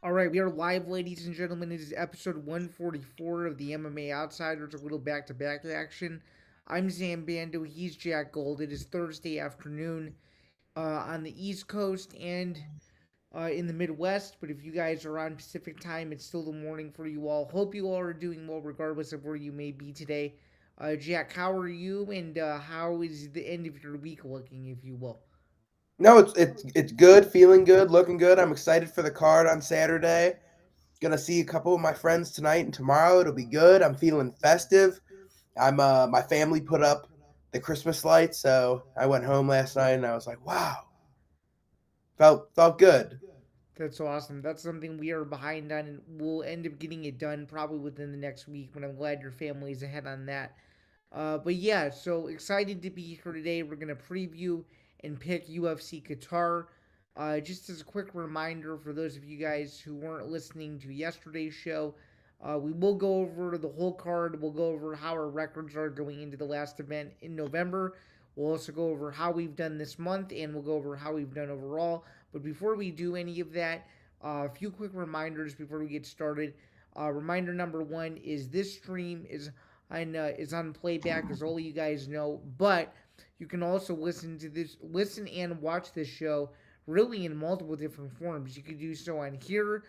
All right, we are live, ladies and gentlemen. It is episode 144 of the MMA Outsiders, a little back to back action. I'm Zam Bando, he's Jack Gold. It is Thursday afternoon on the East Coast and in the Midwest, but if you guys are on Pacific time, it's still the morning for you all. Hope you all are doing well, regardless of where you may be today. Jack, how are you, and how is the end of your week looking, if you will? No, it's good, feeling good, looking good. I'm excited for the card on Saturday. Gonna see a couple of my friends tonight and tomorrow. It'll be good. I'm feeling festive. My family put up the Christmas lights, so I went home last night and I was like, wow, felt good. That's awesome. That's something we are behind on, and we'll end up getting it done probably within the next week. But I'm glad your family is ahead on that. But yeah, so excited to be here today. We're gonna preview and pick UFC Qatar. Just as a quick reminder for those of you guys who weren't listening to yesterday's show, we will go over the whole card. We'll go over how our records are going into the last event in November. We'll also go over how we've done this month, and we'll go over how we've done overall. But before we do any of that, a few quick reminders before we get started. Reminder number one is this stream is on playback, as all you guys know. But you can also listen and watch this show really in multiple different forms. You could do so on here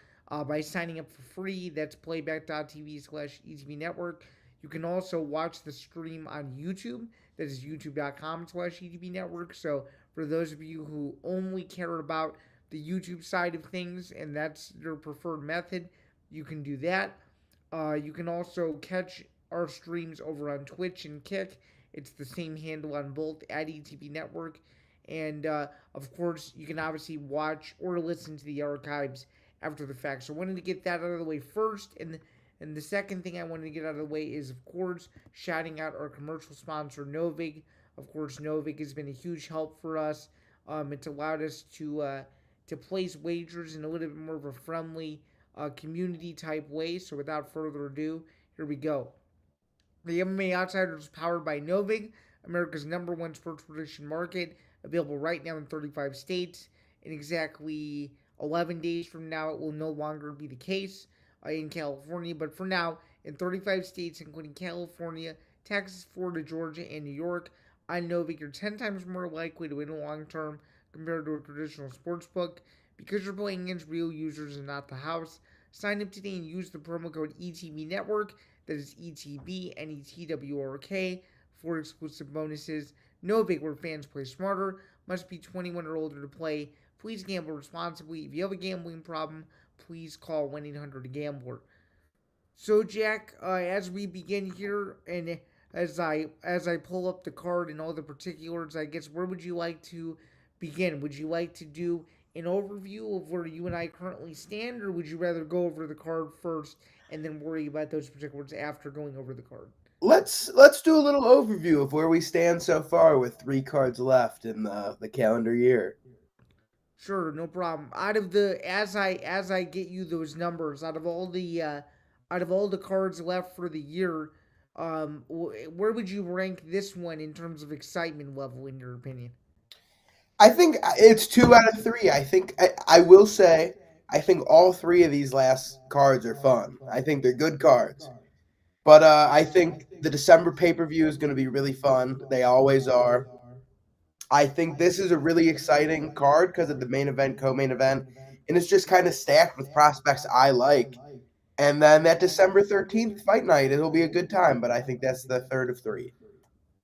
by signing up for free. That's playback.tv/ETV network. You can also watch the stream on YouTube. That is youtube.com/ETV network. So for those of you who only care about the YouTube side of things and that's your preferred method, you can do that. You can also catch our streams over on Twitch and Kick. It's the same handle on both at ETV Network. And of course, you can obviously watch or listen to the archives after the fact. So I wanted to get that out of the way first. And the second thing I wanted to get out of the way is, of course, shouting out our commercial sponsor, Novig. Of course, Novig has been a huge help for us. It's allowed us to place wagers in a little bit more of a friendly community type way. So without further ado, here we go. The MMA Outsiders is powered by Novig, America's number one sports prediction market, available right now in 35 states. In exactly 11 days from now, it will no longer be the case in California, but for now, in 35 states, including California, Texas, Florida, Georgia, and New York, on Novig, you're 10 times more likely to win long term compared to a traditional sports book because you're playing against real users and not the house. Sign up today and use the promo code ETV Network, that is ETBNETWRK, for exclusive bonuses. Novig, where fans play smarter. Must be 21 or older to play. Please gamble responsibly. If you have a gambling problem, please call 1-800-GAMBLER. So, Jack, as we begin here, and as I pull up the card and all the particulars, I guess where would you like to begin? Would you like to do an overview of where you and I currently stand, or would you rather go over the card first and then worry about those particulars after going over the card? Let's do a little overview of where we stand so far with 3 cards left in the calendar year. Sure, no problem. Out of the as I get you those numbers, out of all the cards left for the year, where would you rank this one in terms of excitement level, in your opinion? I think it's 2 out of 3. I will say I think all 3 of these last cards are fun. I think they're good cards. But I think the December pay per view is going to be really fun. They always are. I think this is a really exciting card because of the main event, co main event, and it's just kind of stacked with prospects I like. And then that December 13th fight night, it'll be a good time, but I think that's the third of 3.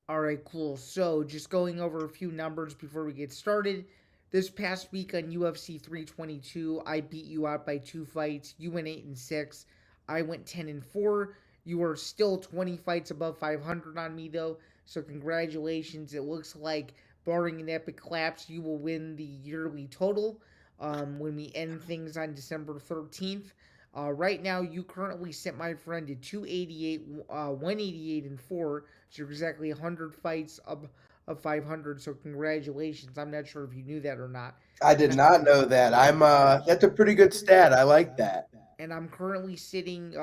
All right, cool. So, just going over a few numbers before we get started. This past week on UFC 322, I beat you out by 2 fights. You went 8-6. I went 10-4. You are still 20 fights above 500 on me, though. So, congratulations. It looks like, barring an epic collapse, you will win the yearly total when we end things on December 13th. Right now, you currently sit my friend at 288, 188-4. So you're exactly 100 fights of 500. So congratulations. I'm not sure if you knew that or not. I And did not know that. That's a pretty good stat. I like that. I'm currently sitting.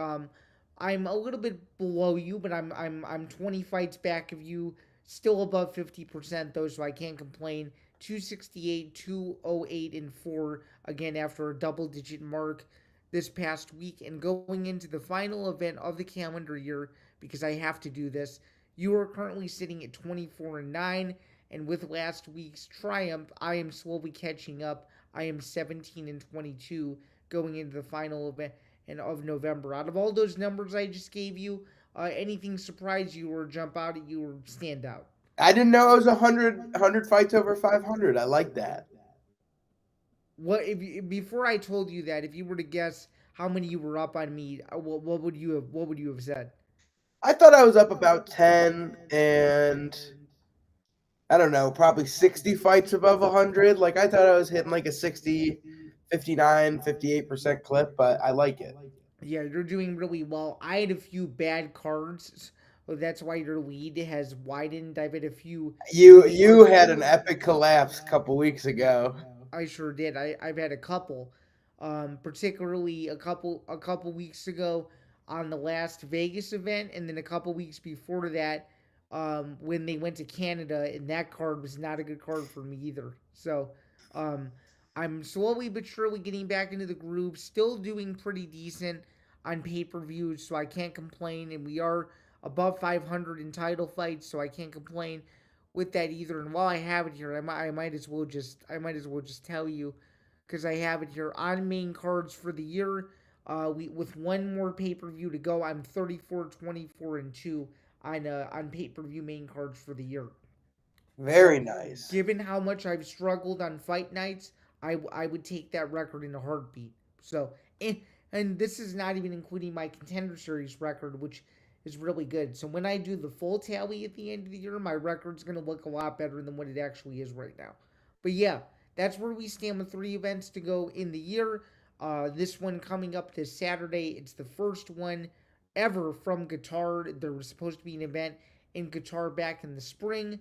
I'm a little bit below you, but I'm 20 fights back of you. Still above 50% though, so I can't complain. 268, 208, and 4 again after a double digit mark. this past week. And going into the final event of the calendar year, because I have to do this, you are currently sitting at 24-9. And with last week's triumph, I am slowly catching up. I am 17-22 going into the final event and of November. Out of all those numbers I just gave you, anything surprise you or jump out at you or stand out? I didn't know it was 100 fights over 500. I like that. What if before I told you that, if you were to guess how many you were up on me, what would you have? What would you have said? I thought I was up about 10 and I don't know, probably 60 fights above 100. Like I thought I was hitting like a 60, 59, 58% clip, but I like it. Yeah, you're doing really well. I had a few bad cards, so that's why your lead has widened. I've had a few really You had an epic collapse a couple weeks ago. I sure did. I've had a couple, particularly a couple weeks ago on the last Vegas event, and then a couple weeks before that, when they went to Canada, and that card was not a good card for me either. So, um, I'm slowly but surely getting back into the groove. Still doing pretty decent on pay per views, so I can't complain. And we are above 500 in title fights, so I can't complain with that either. And while I have it here, I might as well just tell you because I have it here on main cards for the year. We with one more pay per view to go, I'm 34, 24, and 2 on pay per view main cards for the year. Very So, nice. given how much I've struggled on fight nights, I would take that record in a heartbeat. So, and, and this is not even including my contender series record, which is really good. So when I do the full tally at the end of the year, my record's gonna look a lot better than what it actually is right now. But yeah, that's where we stand with 3 events to go in the year. This one coming up this Saturday. It's the first one ever from Qatar. There was supposed to be an event in Qatar back in the spring.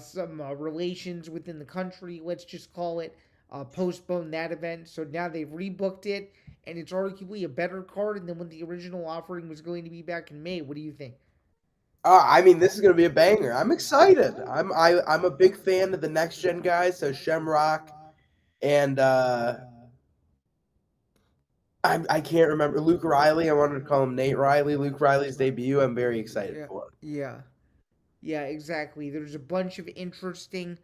Some relations within the country, let's just call it, postponed that event. So now they've rebooked it, and it's arguably a better card than what the original offering was going to be back in May. What do you think? I mean, this is gonna be a banger. I'm excited. I'm a big fan of the next gen guys. So Shamrock and I can't remember Luke Riley. I wanted to call him Nate Riley. Luke Riley's debut. I'm very excited Yeah, for. yeah, yeah, exactly. There's a bunch of interesting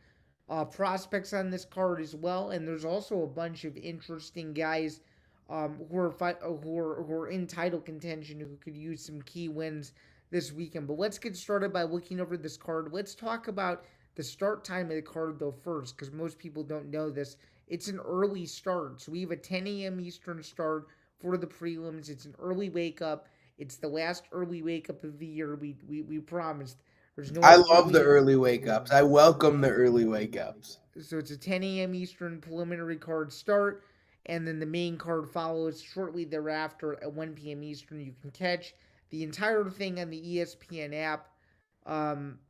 prospects on this card as well, and there's also a bunch of interesting guys who are in title contention who could use some key wins this weekend. But let's get started by looking over this card. Let's talk about the start time of the card though first, because most people don't know this. It's an early start, so we have a 10 a.m. Eastern start for the prelims. It's an early wake up. It's the last early wake up of the year. We promised. There's no I more love the early. early wake ups. I welcome the early wake ups. So it's a 10 a.m. Eastern preliminary card start, and then the main card follows shortly thereafter at 1 p.m. Eastern. You can catch the entire thing on the ESPN app.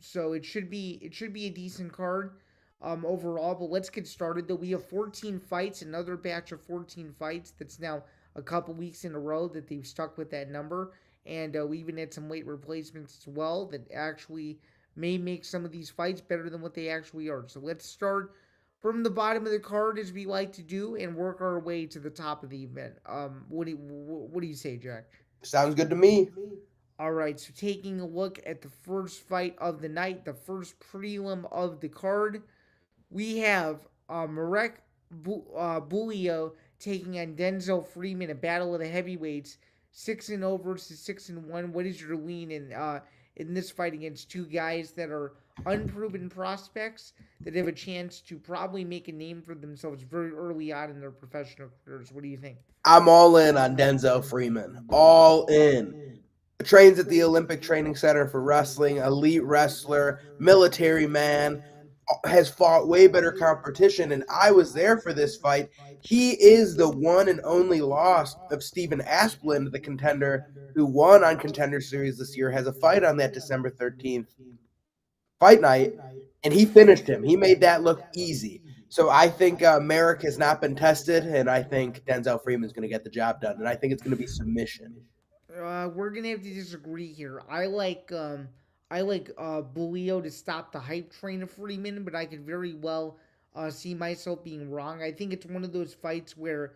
So it should be a decent card overall. But let's get started. Though we have 14 fights, another batch of 14 fights. That's now a couple weeks in a row that they've stuck with that number, and we even had some late replacements as well that actually may make some of these fights better than what they actually are. So let's start from the bottom of the card as we like to do and work our way to the top of the event. What do you say, Jack? Sounds good to me. All right, so taking a look at the first fight of the night, the first prelim of the card, we have Marek Bulio taking on Denzel Freeman, a battle of the heavyweights, 6-0 versus 6-1. What is your lean in this fight against two guys that are unproven prospects that have a chance to probably make a name for themselves very early on in their professional careers? What do you think? I'm all in on Denzel Freeman. All in. Trains at the Olympic Training Center for Wrestling, elite wrestler, military man, has fought way better competition, and I was there for this fight. He is the one and only loss of Stephen Asplund, the contender who won on Contender Series this year, has a fight on that December 13th fight night, and he finished him. He made that look easy. So I think Merrick has not been tested, and I think Denzel Freeman's going to get the job done, and I think it's going to be submission. We're gonna have to disagree here. I like Bulio to stop the hype train of Freeman, but I could very well see myself being wrong. I think it's one of those fights where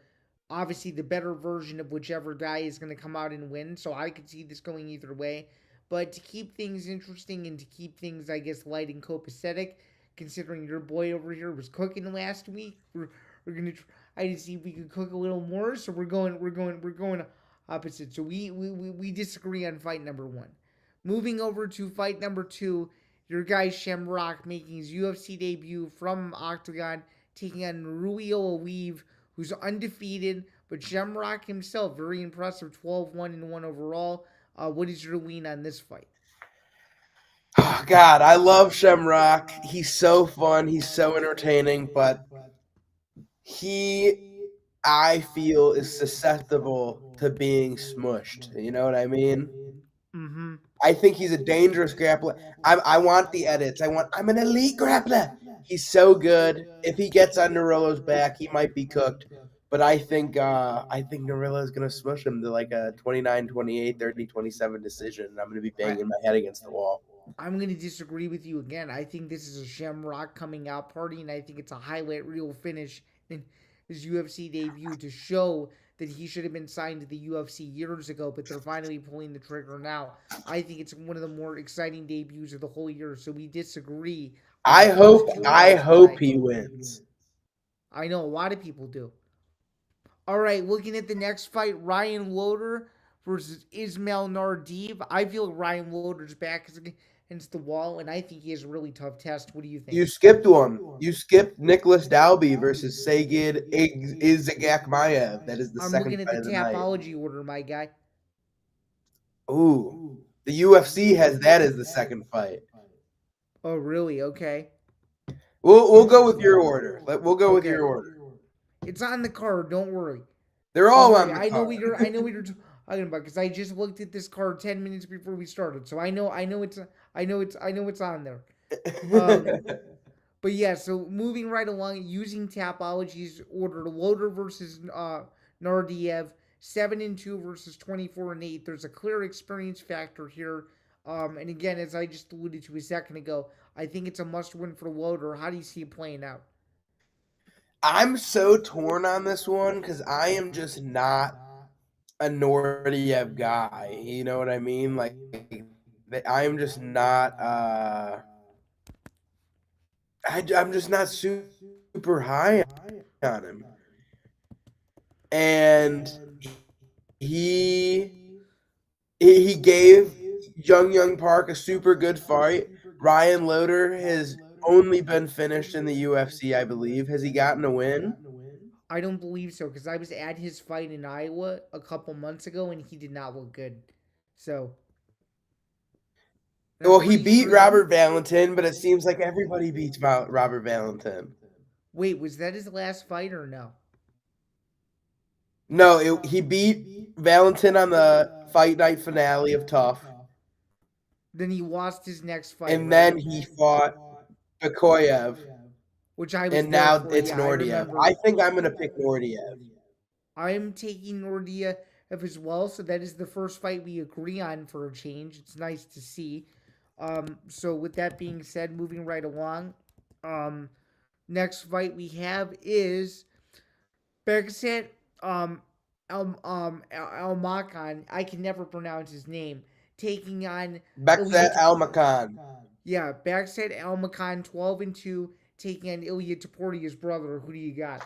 obviously the better version of whichever guy is going to come out and win. So I could see this going either way. But to keep things interesting and to keep things, I guess, light and copacetic, considering your boy over here was cooking last week, we're gonna try to see if we can cook a little more. So we're going opposite. So we disagree on fight number one. Moving over to fight number two, your guy Shamrock making his UFC debut from Octagon, taking on Ruio Olive, who's undefeated, but Shamrock himself, very impressive, 12-1-1 overall. What is your lean on this fight? Oh, God, I love Shamrock. He's so fun. He's so entertaining, but he, I feel, is susceptible to being smushed. You know what I mean? Mm-hmm. I think he's a dangerous grappler. I want the edits. I'm an elite grappler. He's so good. If he gets on Narillo's back, he might be cooked. But I think Narillo's gonna smush him to like a 29-28, 30-27 decision. And I'm gonna be I, banging my head against the wall. I'm going to disagree with you again. I think this is a Shamrock coming out party, and I think it's a highlight reel finish in his UFC debut to show that he should have been signed to the UFC years ago, but they're finally pulling the trigger now. I think it's one of the more exciting debuts of the whole year, so we disagree on the I first hope two I fights, but hope he wins. I know a lot of people do. All right, looking at the next fight, Ryan Loder versus Ismail Nardeev. I feel Ryan Loder's back against the wall, and I think he has a really tough test. What do you think? You skipped one. You skipped Nicholas Dalby versus Sagid Izagakmaev. That is the I'm second looking at the fight of the night. tapology order, my guy. Ooh, the UFC has that as the second fight. Oh, really? Okay. We'll go with your order. We'll go with Okay. your order. It's on the card. Don't worry. They're Don't all worry. on the I know what card. you're. I know what you're talking about because I just looked at this card 10 minutes before we started, so I know. I know it's. I know it's on there. Um, But yeah, so moving right along, using Tapology's order, Loader versus Nardiev, 7-2 versus 24-8. There's a clear experience factor here. And again, as I just alluded to a second ago, I think it's a must win for Loader. How do you see it playing out? I'm so torn on this one because I am just not a Nordiev guy. You know what I mean? Like, I am just not. I'm just not super high on him, and he he gave Young Park a super good fight. Ryan Loder has only been finished in the UFC, I believe. Has he gotten a win? I don't believe so because I was at his fight in Iowa a couple months ago and he did not look good. So, and I'm Well, he pretty beat sure that. Robert Valentin, but it seems like everybody beats Robert Valentin. Wait, was that his last fight or no? No, he beat Valentin on the fight night finale of Tough, Then he lost his next fight, and right? then he fought Bakoyev, Which I was and there now for. it's Yeah, I Nordiev. remember. I think I'm going to pick Nordiev. I'm taking Nordia as well, so that is the first fight we agree on for a change. It's nice to see. So with that being said, moving right along, um, next fight we have is Begset El Makan. I can never pronounce his name. Taking on Ilya. Bekzat Almakan. Yeah, Begset El Makan, 12-2, taking on Ilya Taportia's brother. Who do you got?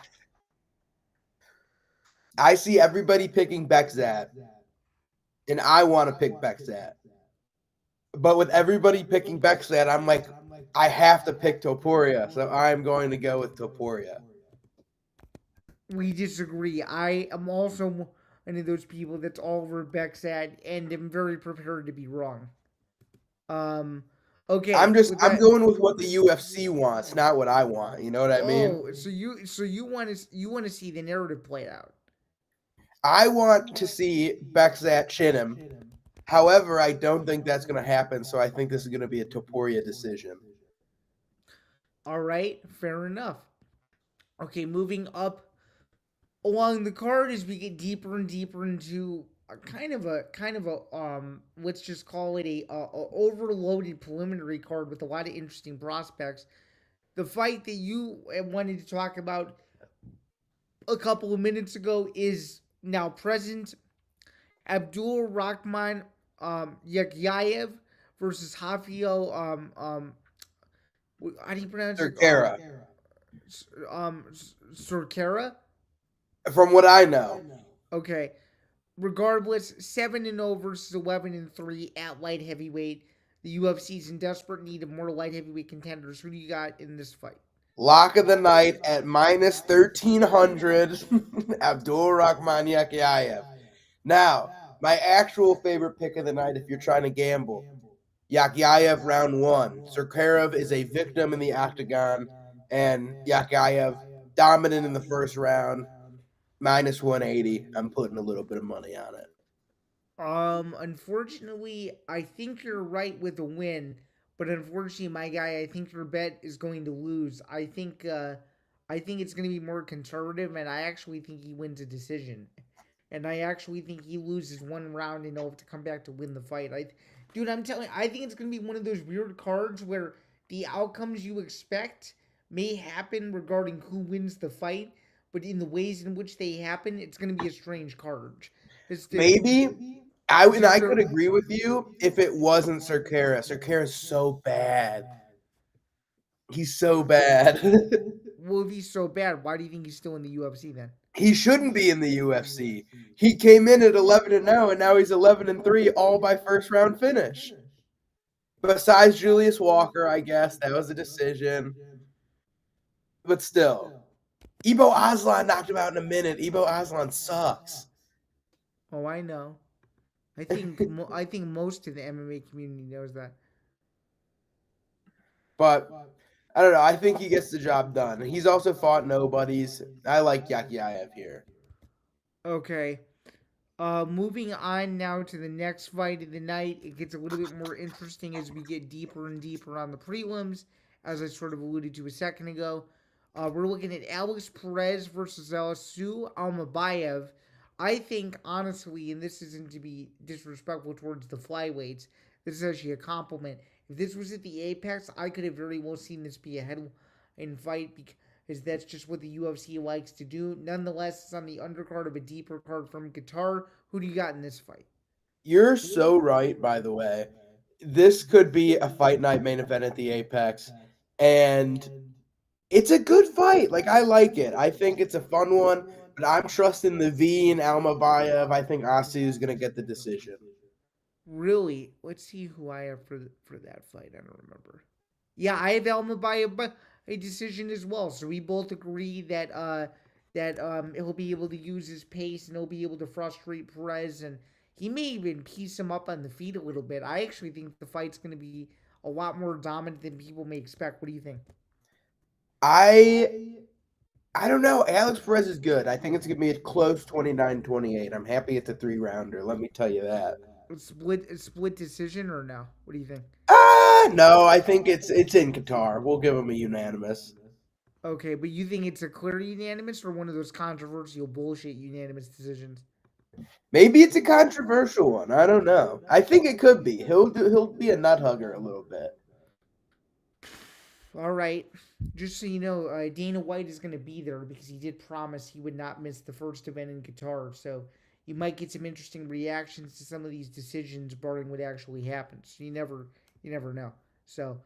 I see everybody picking Bekzat, and I want to pick Bekzat. But with everybody picking Bekzat, I'm like, I have to pick Topuria, so I'm going to go with Topuria. We disagree. I am also one of those people that's all over Begset, and am very prepared to be wrong. Um, okay, with I'm that. going with what the UFC wants, not what I want. You know what I mean? Oh, so you want to see the narrative played out. I want to see Bekzat chin him. However, I don't think that's going to happen, so I think this is going to be a Topuria decision. All right, fair enough. Okay, moving up along the card as we get deeper and deeper into a kind of a let's just call it a overloaded preliminary card with a lot of interesting prospects. The fight that you wanted to talk about a couple of minutes ago is now present. Abdul Rahman Yakyayev versus Hafio how do you pronounce it? Cerquera, Um Surkera. from what I know. Okay. Regardless, 7-0 versus 11-3 at light heavyweight. The UFC's in desperate need of more light heavyweight contenders. Who do you got in this fight? Lock of the night at minus 1,300, Abdul Rahman Yakyayev. Now, my actual favorite pick of the night, if you're trying to gamble, Yakyayev round one. Surkarev is a victim in the octagon, and Yakyayev dominant in the first round, minus 180. I'm putting a little bit of money on it. Unfortunately, I think you're right with the win, but unfortunately, my guy, I think your bet is going to lose. I think it's going to be more conservative, and I actually think he wins a decision, and I actually think he loses one round and he'll have to come back to win the fight. Dude, I'm telling you, I think it's going to be one of those weird cards where the outcomes you expect may happen regarding who wins the fight, but in the ways in which they happen, it's going to be a strange card. It's the Maybe it's I either could agree with you if it wasn't Cerquera. Cerquera's so bad. He's so bad. well, if he's so bad, why do you think he's still in the UFC then? He shouldn't be in the UFC. He came in at 11-0, and now he's 11-3, all by first round finish. Besides Julius Walker, I guess that was a decision, but still, Ibo Aslan knocked him out in a minute. Ibo Aslan sucks. Oh, I know. I think most of the MMA community knows that. But I don't know. I think he gets the job done. He's also fought nobodies. I like Yakyayev here. Okay. Moving on now to the next fight of the night. It gets a little bit more interesting as we get deeper and deeper on the prelims, as I sort of alluded to a second ago. We're looking at Alex Perez versus Alisu Almabayev. I think, honestly, and this isn't to be disrespectful towards the flyweights, this is actually a compliment. If this was at the Apex, I could have very well seen this be a headline fight because that's just what the UFC likes to do. Nonetheless, it's on the undercard of a deeper card from Qatar. Who do you got in this fight? You're so right, by the way. This could be a fight night main event at the Apex, and it's a good fight. Like, I like it. I think it's a fun one, but I'm trusting the V and Almabayev. I think Asu is going to get the decision. Really? Let's see who I have for that fight. I don't remember. Yeah, I have Elma by a decision as well. So we both agree that he'll be able to use his pace and he'll be able to frustrate Perez, and he may even piece him up on the feet a little bit. I actually think the fight's going to be a lot more dominant than people may expect. What do you think? I I don't know. Alex Perez is good. I think it's going to be a close 29-28. I'm happy it's a 3-rounder. Let me tell you that. Split decision or no? What do you think? No, I think it's in Qatar. We'll give him a unanimous. Okay, but you think it's a clear unanimous or one of those controversial bullshit unanimous decisions? Maybe it's a controversial one. I don't know. I think it could be. He'll be a nut hugger a little bit. All right. Just so you know, Dana White is going to be there because he did promise he would not miss the first event in Qatar. So you might get some interesting reactions to some of these decisions, barring what actually happens. So you never know. So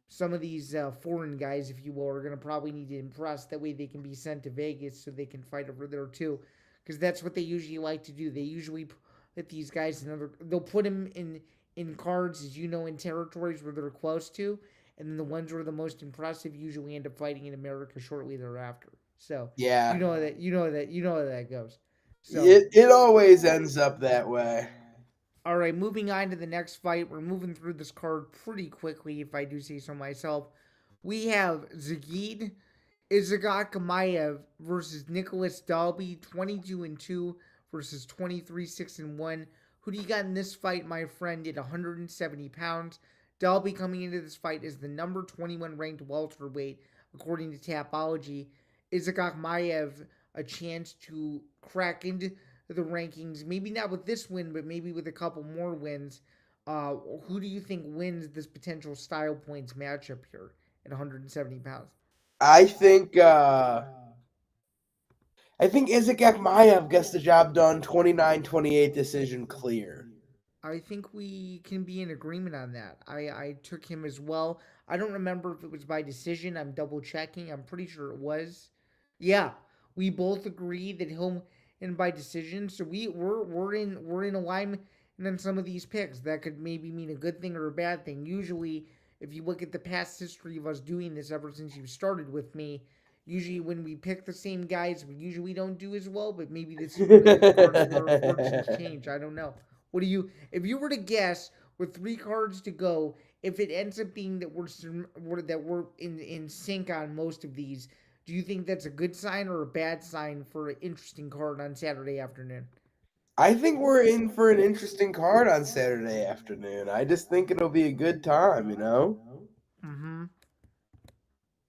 some of these foreign guys, if you will, are going to probably need to impress. That way they can be sent to Vegas so they can fight over there too, because that's what they usually like to do. They usually put these guys in other. They'll put them in cards, as you know, in territories where they're close to, and then the ones who are the most impressive usually end up fighting in America shortly thereafter. So Yeah. you know how that goes. So It always ends up that way. all right, moving on to the next fight. We're moving through this card pretty quickly, if I do say so myself. We have Zagid Izagakamayev versus Nicholas Dalby, 22-2 versus 23-6-1. Who do you got in this fight, my friend, at 170 pounds? Dalby coming into this fight is the number 21 ranked welterweight, according to Tapology. Izagakamayev a chance to crack into the rankings. Maybe not with this win, but maybe with a couple more wins. Who do you think wins this potential style points matchup here at 170 pounds? I think I think Isaac Akmayev gets the job done 29-28 decision clear. I think we can be in agreement on that. I took him as well. I don't remember if it was by decision. I'm double checking. I'm pretty sure it was. Yeah, we both agree that he'll and by decision. So we're in alignment on some of these picks. That could maybe mean a good thing or a bad thing. Usually, if you look at the past history of us doing this ever since you started with me, usually when we pick the same guys, we usually don't do as well. But maybe this is one of those cards where fortunes change. I don't know. What do you? If you were to guess with 3 cards to go, if it ends up being that we're in sync on most of these, do you think that's a good sign or a bad sign for an interesting card on Saturday afternoon? I think we're in for an interesting card on Saturday afternoon. I just think it'll be a good time. Mm-hmm.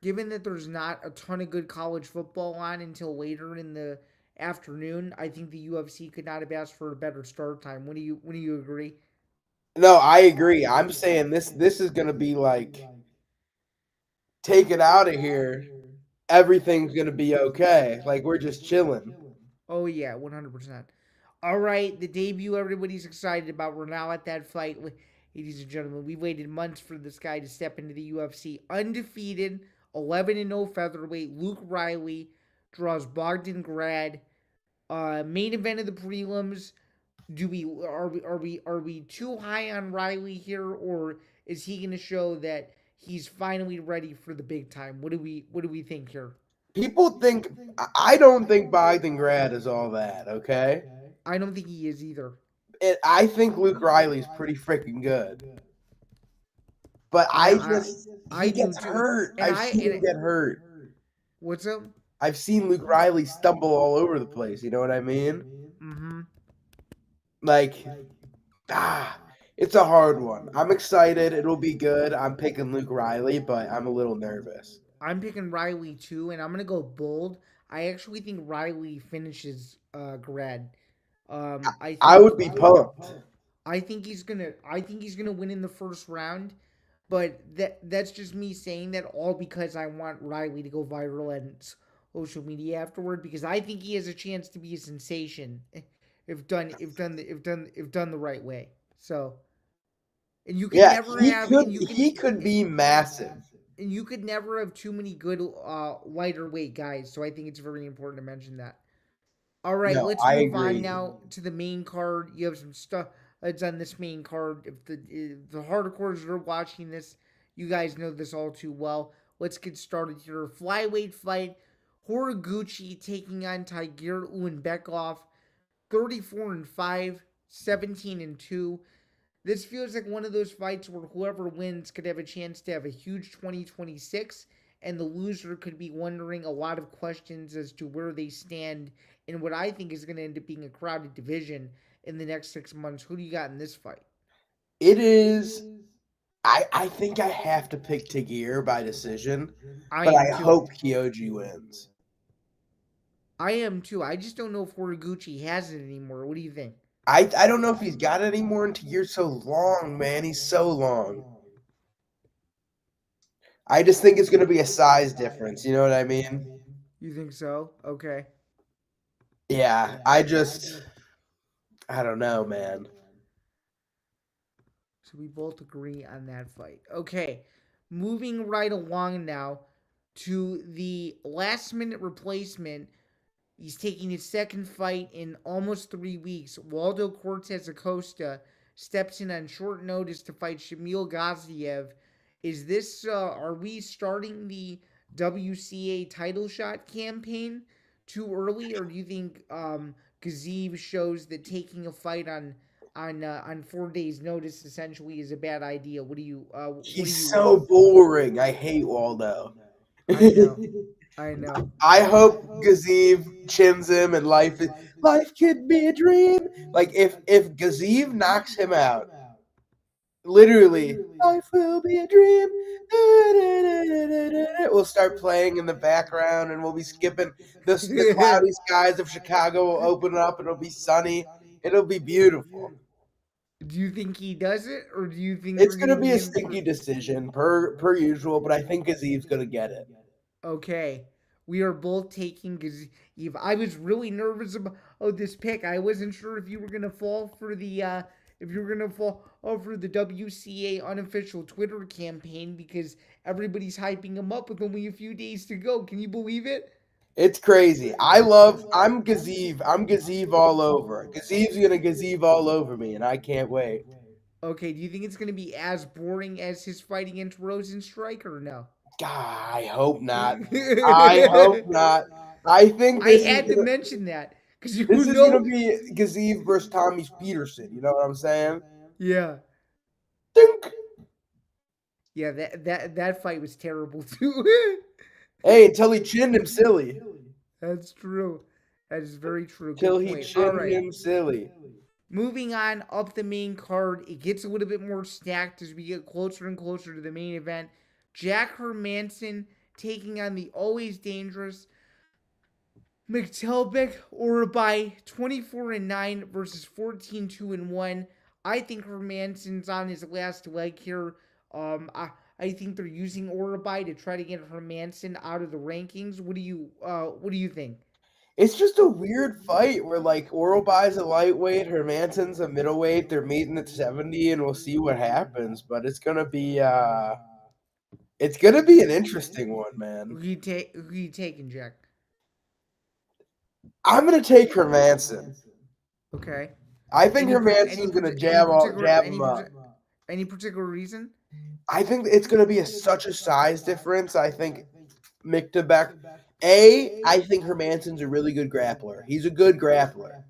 Given that there's not a ton of good college football on until later in the afternoon, I think the UFC could not have asked for a better start time. When do you agree? No, I agree. I'm saying this is gonna be like take it out of here. Everything's gonna be okay. Like we're just chilling. Oh yeah, 100%. All right, the debut everybody's excited about. We're now at that fight, ladies and gentlemen. We waited months for this guy to step into the UFC, undefeated, 11-0 featherweight. Luke Riley draws Bogdan Grad. Main event of the prelims. Do we are we too high on Riley here, or is he going to show that he's finally ready for the big time? What do we think here? People think I don't think Bogdan Grad is all that, okay? I don't think he is either. I think Luke Riley's pretty freaking good. But I I I just I he do gets too. hurt. And I've I seen him and get hurt. what's up? I've seen Luke Riley stumble all over the place, you know what I mean? Mm-hmm. Like ah, it's a hard one. I'm excited. It'll be good. I'm picking Luke Riley, but I'm a little nervous. I'm picking Riley too, and I'm gonna go bold. I actually think Riley finishes Grad. I I think would be pumped. I think he's gonna win in the first round, but that's just me saying that all because I want Riley to go viral on social media afterward because I think he has a chance to be a sensation if done the right way. So and you could Yeah, never he have could he could be massive. and you could never have too many good lighter weight guys. So I think it's very important to mention that. All right, No, let's I move on agree. now to the main card. You have some stuff that's on this main card. If the hardcores are watching this, you guys know this all too well. Let's get started here. Flyweight fight. Horiguchi taking on Tiger Uynbekov. 34 and 5, 17 and 2. This feels like one of those fights where whoever wins could have a chance to have a huge 2026, and the loser could be wondering a lot of questions as to where they stand in what I think is going to end up being a crowded division in the next 6 months. Who do you got in this fight? It is I think I have to pick Tagir by decision, I but am I too. hope Kyoji wins. I am too. I just don't know if Horiguchi has it anymore. What do you think? I don't know if he's got it anymore and Tagir's so long, man. He's so long. I just think it's gonna be a size difference, you know what I mean? You think so? Okay. Yeah, I don't know, man. So we both agree on that fight. Okay. Moving right along now to the last minute replacement. He's taking his second fight in almost 3 weeks. Waldo Cortez Acosta steps in on short notice to fight Shamil Gaziev. Are we starting the WCA title shot campaign too early, or do you think Gaziev shows that taking a fight on 4 days' notice essentially is a bad idea? He's so boring. I hate Waldo. I know, I know. I hope Gazeev chins him and life could be a dream. Like if Gazeev knocks him out, literally, life will be a dream. We'll start playing in the background and we'll be skipping the cloudy skies of Chicago will open up and it'll be sunny. It'll be beautiful. Do you think he does it, or do you think It's we're gonna gonna be be a in for? stinky decision per usual, but I think Gazeev's gonna get it. Okay, we are both taking Gaziev. I was really nervous about this pick. I wasn't sure if you were gonna fall for the if you were gonna fall over the WCA unofficial Twitter campaign because everybody's hyping him up with only a few days to go. Can you believe it? It's crazy. I'm Gazeev. I'm Gazeev all over. Gazeev's gonna Gazeev all over me, and I can't wait. Okay, do you think it's gonna be as boring as his fight against Rosenstrike or no? God, I hope not. I hope not. I think I had to mention that because you this is gonna know, be Gazeev versus Tommy Peterson. You know what I'm saying? yeah, Dink. yeah. That fight was terrible too. Hey, until he chinned him silly. That's true. That is very true. Till Good he point. All chinned right. him silly. Moving on up the main card, it gets a little bit more stacked as we get closer and closer to the main event. Jack Hermanson taking on the always dangerous McTelbick, or by 24-9 versus 14-2-1. I think Hermanson's on his last leg here. I think they're using Orabai to try to get Hermanson out of the rankings. What do you think? It's just a weird fight where like Orobai's a lightweight, Hermanson's a middleweight. They're meeting at 70, and we'll see what happens. But it's gonna be an interesting one, man. Who you taking, Jack? I'm gonna take Hermanson. Okay. I think Hermanson's gonna jab him up. Any particular reason? I think it's gonna be such a size difference. I think Miktabek. I think Hermanson's a really good grappler. He's a good grappler.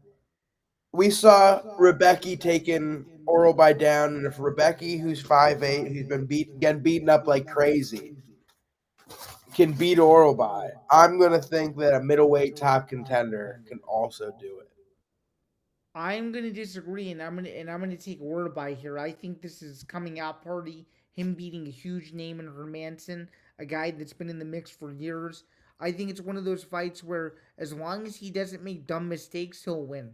We saw Rebecca taking Orabai down, and if Rebecca, who's 5'8", who's been getting beaten up like crazy, can beat Orabai, I'm gonna think that a middleweight top contender can also do it. I'm gonna disagree, and I'm gonna take Orabai here. I think this is coming out party. Him beating a huge name in Hermanson, a guy that's been in the mix for years. I think it's one of those fights where, as long as he doesn't make dumb mistakes, he'll win.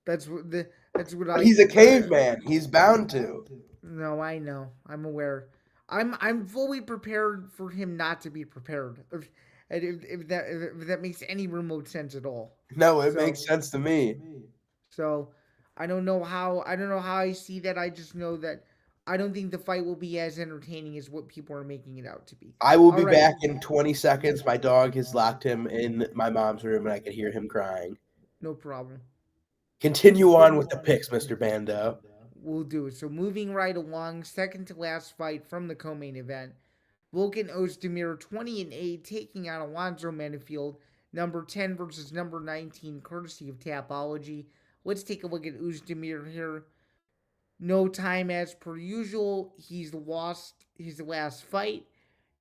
That's what the that's what But I he's a think. caveman. He's bound to. No, I know. I'm aware. I'm fully prepared for him not to be prepared. If that makes any remote sense at all. No, it So makes sense to me. so I don't know how I see that. I just know that I don't think the fight will be as entertaining as what people are making it out to be. I will All be right, back in 20 seconds. My dog has locked him in my mom's room, and I can hear him crying. no problem. Continue on with the picks, Mr. Bando. We'll do it. So moving right along, second to last fight from the co-main event. Volkan Ozdemir 20-8 taking on Alonzo Menifield, number 10 versus number 19, courtesy of Tapology. Let's take a look at Ozdemir here. No time as per usual. He's lost his last fight,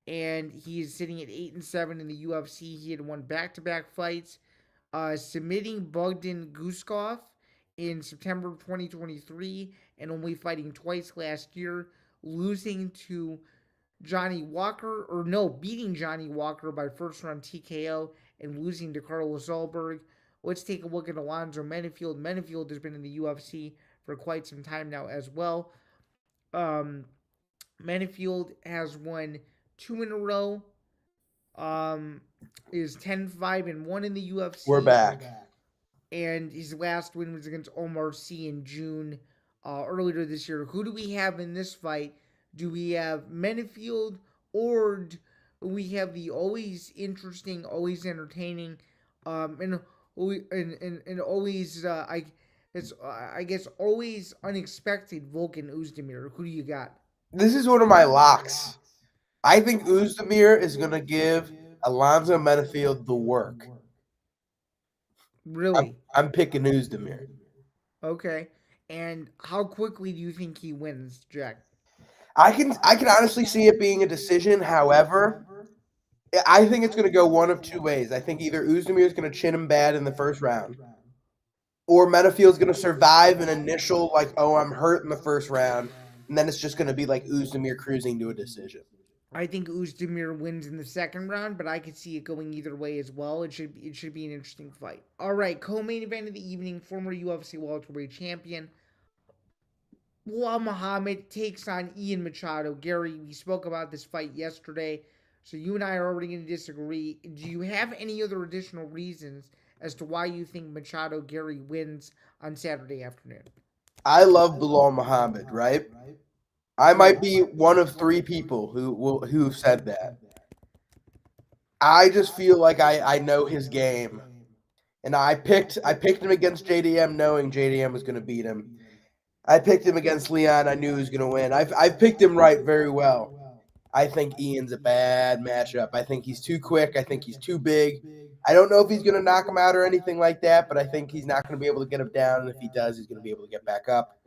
and he is sitting at 8-7 in the UFC. He had won back-to-back fights, submitting Bogdan Guskov in September 2023, and only fighting twice last year, losing to Johnny Walker, or no, beating Johnny Walker by first round TKO and losing to Carlos Ulberg. Let's take a look at Alonzo Menifield. Menifield has been in the UFC for quite some time now as well. Um, Menifield has won two in a row. Is 10-5-1 in the We're UFC, back. and his last win was against Omar Sy in June earlier this year. Who do we have in this fight? Do we have Menifield, or do we have the always interesting, always entertaining, and always I guess always unexpected Volkan Ozdemir? Who do you got? This is one of my locks. I think Uzdemir is going to give Alonzo Menifield the work. Really? I'm picking Uzdemir. Okay. And how quickly do you think he wins, Jack? I can honestly see it being a decision. However, I think it's going to go one of two ways. I think either Uzdemir is going to chin him bad in the first round, or Menifield's going to survive an initial like, oh, I'm hurt in the first round, and then it's just going to be like Uzdemir cruising to a decision. I think Ozdemir wins in the second round, but I could see it going either way as well. It should be an interesting fight. All right, co-main event of the evening: former UFC welterweight champion Bilal Muhammad takes on Ian Machado. Gary, we spoke about this fight yesterday. So you and I are already going to disagree. Do you have any other additional reasons as to why you think Machado Gary wins on Saturday afternoon? I love Bilal Muhammad, right? I might Yeah. be one of three people who said that. I just feel like I know his game, and I picked him against JDM, knowing JDM was going to beat him. I picked him against Leon. I knew he was going to win. I've picked him right very well. I think Ian's a bad matchup. I think he's too quick. I think he's too big. I don't know if he's going to knock him out or anything like that, but I think he's not going to be able to get him down. And if he does, he's going to be able to get back up.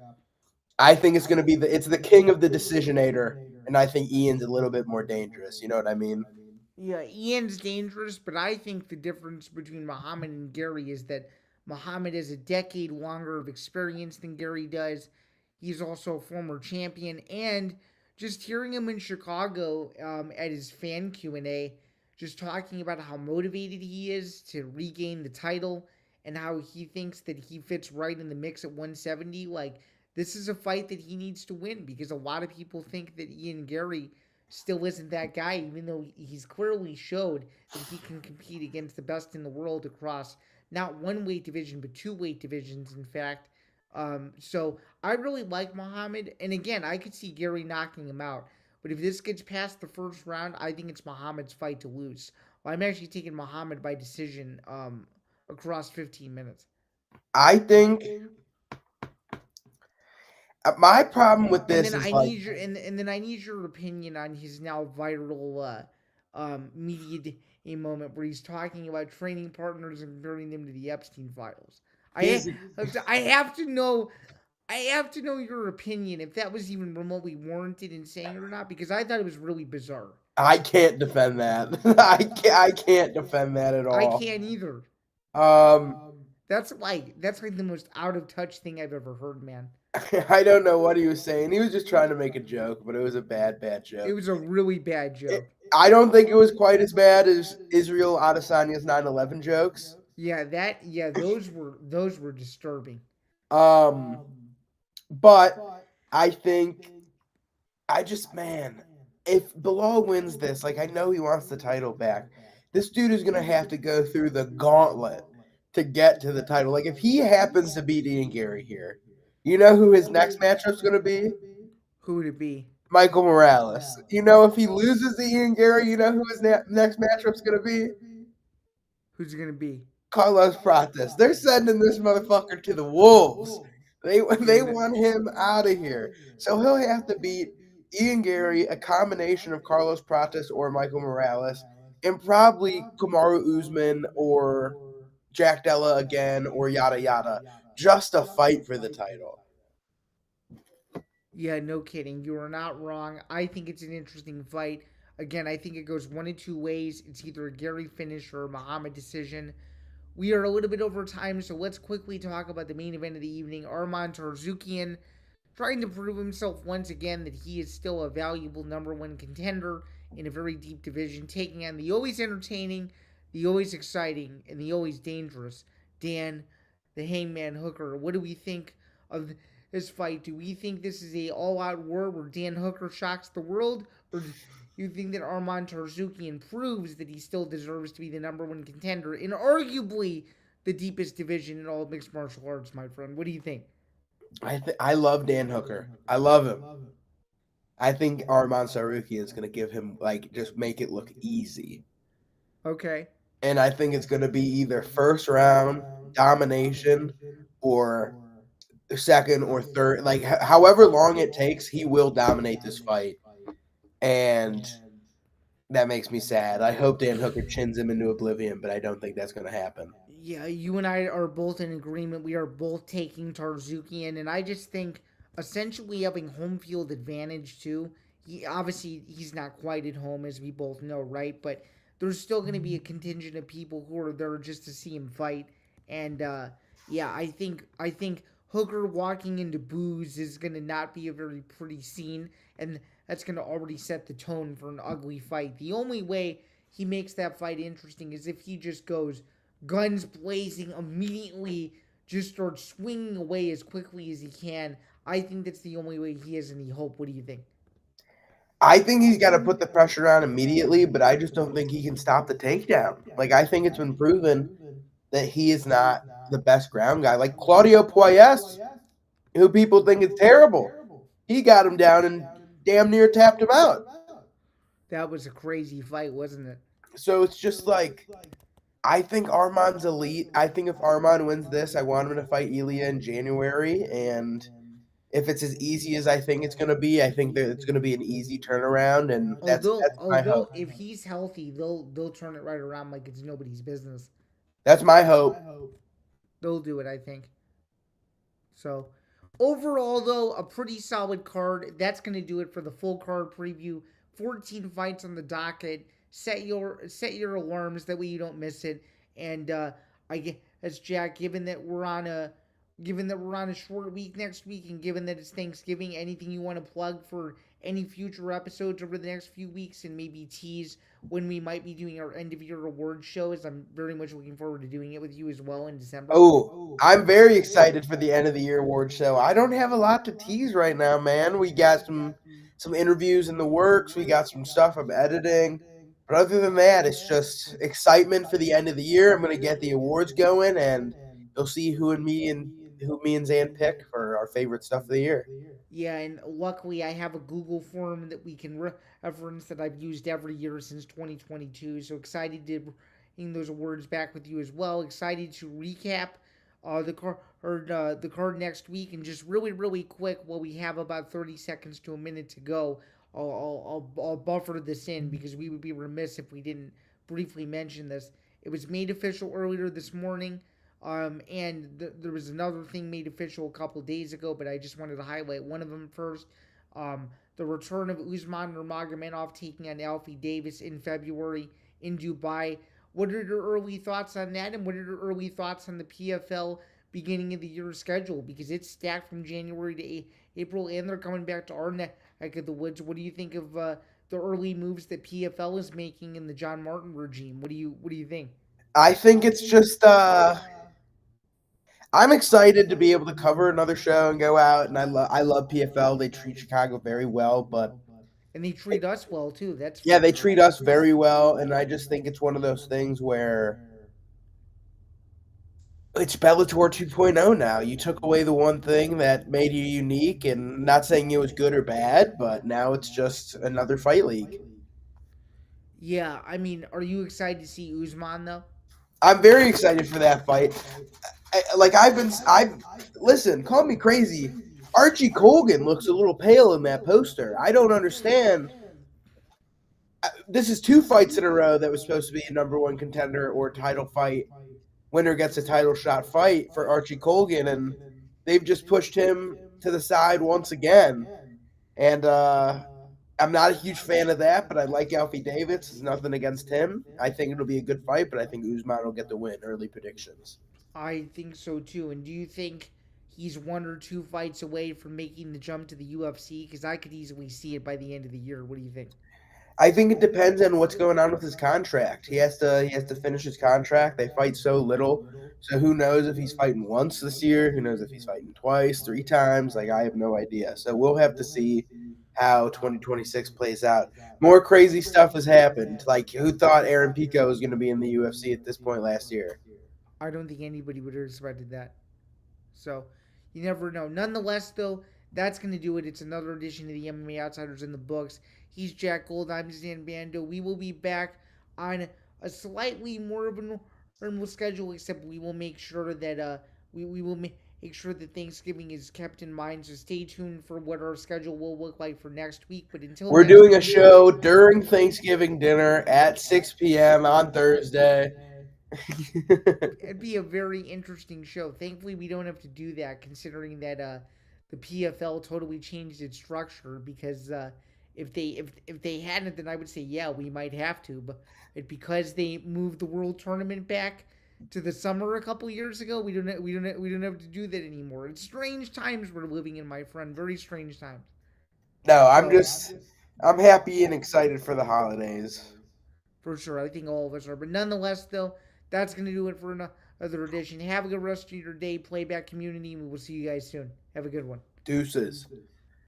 I think it's going to be it's the king of the decisionator, and I think Ian's a little bit more dangerous. You know what I mean? Yeah, Ian's dangerous, but I think the difference between Muhammad and Gary is that Muhammad has a decade longer of experience than Gary does. He's also a former champion, and just hearing him in Chicago at his fan Q&A, just talking about how motivated he is to regain the title and how he thinks that he fits right in the mix at 170. Like, this is a fight that he needs to win because a lot of people think that Ian Gary still isn't that guy, even though he's clearly showed that he can compete against the best in the world across not one weight division, but two weight divisions, in fact. So I really like Muhammad. And again, I could see Gary knocking him out. But if this gets past the first round, I think it's Muhammad's fight to lose. Well, I'm actually taking Muhammad by decision across 15 minutes. I think my problem with And this then is I like need your and then I need your opinion on his now viral media day moment where he's talking about training partners and comparing them to the Epstein files. he's I have to know I have to know your opinion if that was even remotely warranted in saying it or not because I thought it was really bizarre. I can't defend that. I can't defend that at I all. can't either. Um, That's like the most out of touch thing I've ever heard, man. I don't know what he was saying. He was just trying to make a joke, but it was a bad It joke. was a really bad It, joke. I don't think it was quite as bad as Israel Adesanya's 9/11 jokes. Those were disturbing. Um, but I think I just man, if Bilal wins this, like I know he wants the title back. This dude is gonna have to go through the gauntlet to get to the title. Like if he happens to beat Ian Gary here, you know who his next matchup's gonna be? Who would it be? Michael Morales. You know if he loses to Ian Gary, you know who his next matchup's gonna be? Who's it gonna be? Carlos Prates. They're sending this motherfucker to the wolves. They Yeah, want him out of here. So he'll have to beat Ian Gary, a combination of Carlos Prates or Michael Morales, and probably Kamaru Usman or Jack Della again or yada yada, just a fight for the title. yeah, no kidding. You are not wrong. I think it's an interesting fight. Again, I think it goes one of two ways. It's either a Gary finish or a Muhammad decision. We are a little bit over time, so let's quickly talk about the main event of the evening. Arman Tarzukian trying to prove himself once again that he is still a valuable number one contender in a very deep division, taking on the always entertaining, the always exciting, and the always dangerous Dan, the Hangman Hooker. What do we think of this fight? Do we think this is a all-out war where Dan Hooker shocks the world, or do you think that Arman Tarzukian proves that he still deserves to be the number one contender in arguably the deepest division in all of mixed martial arts, my friend? What do you think? I love Dan Hooker. I love him. I think Arman Sarukian is going to give him like just make it look easy. Okay. And I think it's going to be either first round domination or second or third. Like however long it takes, he will dominate this fight, and that makes me sad. I hope Dan Hooker chins him into oblivion, but I don't think that's going to happen. Yeah, you and I are both in agreement. We are both taking Tarzukian, and I just think essentially having home field advantage too. He's not quite at home as we both know, right? But there's still going to be a contingent of people who are there just to see him fight, and yeah, I think Hooker walking into booze is going to not be a very pretty scene, and that's going to already set the tone for an ugly fight. The only way he makes that fight interesting is if he just goes guns blazing, immediately just starts swinging away as quickly as he can. I think that's the only way he has any hope. What do you think? I think he's got to put the pressure on immediately, but I just don't think he can stop the takedown. Like I think it's been proven that he is not the best ground guy. Like Claudio Puelles, who people think is terrible, he got him down and damn near tapped him out. That was a crazy fight, wasn't it? So it's just like I think Arman's elite. I think if Arman wins this, I want him to fight Ilya in January, and if it's as easy as I think it's going to be, I think that it's going to be an easy turnaround, and Although, that's my hope. although if he's healthy, they'll turn it right around like it's nobody's business. That's my hope. They'll do it, I think. So, overall, though, a pretty solid card. That's going to do it for the full card preview. 14 fights on the docket. Set your alarms that way you don't miss it. And I guess Jack, given that we're on a short week next week, and given that it's Thanksgiving, anything you want to plug for any future episodes over the next few weeks, and maybe tease when we might be doing our end of year award shows? I'm very much looking forward to doing it with you as well in December. Oh, I'm very excited for the end of the year award show. I don't have a lot to tease right now, man. We got some interviews in the works. We got some stuff I'm editing. But other than that, it's just excitement for the end of the year. I'm going to get the awards going, and you'll see who me and Zan pick for our favorite stuff of the year. Yeah, and luckily I have a Google form that we can reference that I've used every year since 2022. So excited to bring those awards back with you as well. Excited to recap the card next week, and just really quick, while we have about 30 seconds to a minute to go, I'll buffer this in because we would be remiss if we didn't briefly mention this. It was made official earlier this morning. And there was another thing made official a couple days ago, but I just wanted to highlight one of them first. The return of Usman Nurmagomedov taking on Alfie Davis in February in Dubai. What are your early thoughts on that, and what are your early thoughts on the PFL beginning of the year schedule? Because it's stacked from January to April, and they're coming back to our neck of the woods. What do you think of the early moves that PFL is making in the John Martin regime? What do you think? I think it's just I'm excited to be able to cover another show and go out, and I love PFL. They treat Chicago very well, but And they treat us well too. That's yeah, for they sure. treat us very well, and I just think it's one of those things where it's Bellator 2.0 now. You took away the one thing that made you unique, and not saying it was good or bad, but now it's just another fight league. Yeah, I mean, are you excited to see Usman though? I'm very excited for that fight. I've listen, call me crazy. Archie Colgan looks a little pale in that poster. I don't understand. This is two fights in a row that was supposed to be a number one contender or title fight. Winner gets a title shot fight for Archie Colgan, and they've just pushed him to the side once again. And I'm not a huge fan of that, but I like Alfie Davis. There's nothing against him. I think it'll be a good fight, but I think Usman will get the win. Early predictions. I think so too. And do you think he's one or two fights away from making the jump to the UFC? Because I could easily see it by the end of the year. What do you think? I think it depends on what's going on with his contract. He has to finish his contract. They fight so little. So who knows if he's fighting once this year? Who knows if he's fighting twice, three times? Like I have no idea. So we'll have to see how 2026 plays out. More crazy stuff has happened. Like who thought Aaron Pico was going to be in the UFC at this point last year? I don't think anybody would have expected that. So you never know. Nonetheless, though, that's going to do it. It's another edition of the MMA Outsiders in the books. He's Jack Gold. I'm Stan Bando. We will be back on a slightly more of a normal schedule, except we will make sure that we will make sure that Thanksgiving is kept in mind. So stay tuned for what our schedule will look like for next week. But until We're next doing a week, show during Thanksgiving dinner at 6 p.m. on Thursday. it'd be a very interesting show. Thankfully, we don't have to do that, considering that the PFL totally changed its structure. Because if they hadn't, then I would say yeah, we might have to. But because they moved the World Tournament back to the summer a couple years ago, we don't have to do that anymore. It's strange times we're living in, my friend. Very strange times. No, So I'm happy and excited for the holidays. for sure, I think all of us are. But nonetheless, though, that's gonna do it for another edition. Have a good rest of your day, playback community, and we will see you guys soon. Have a good one. Deuces.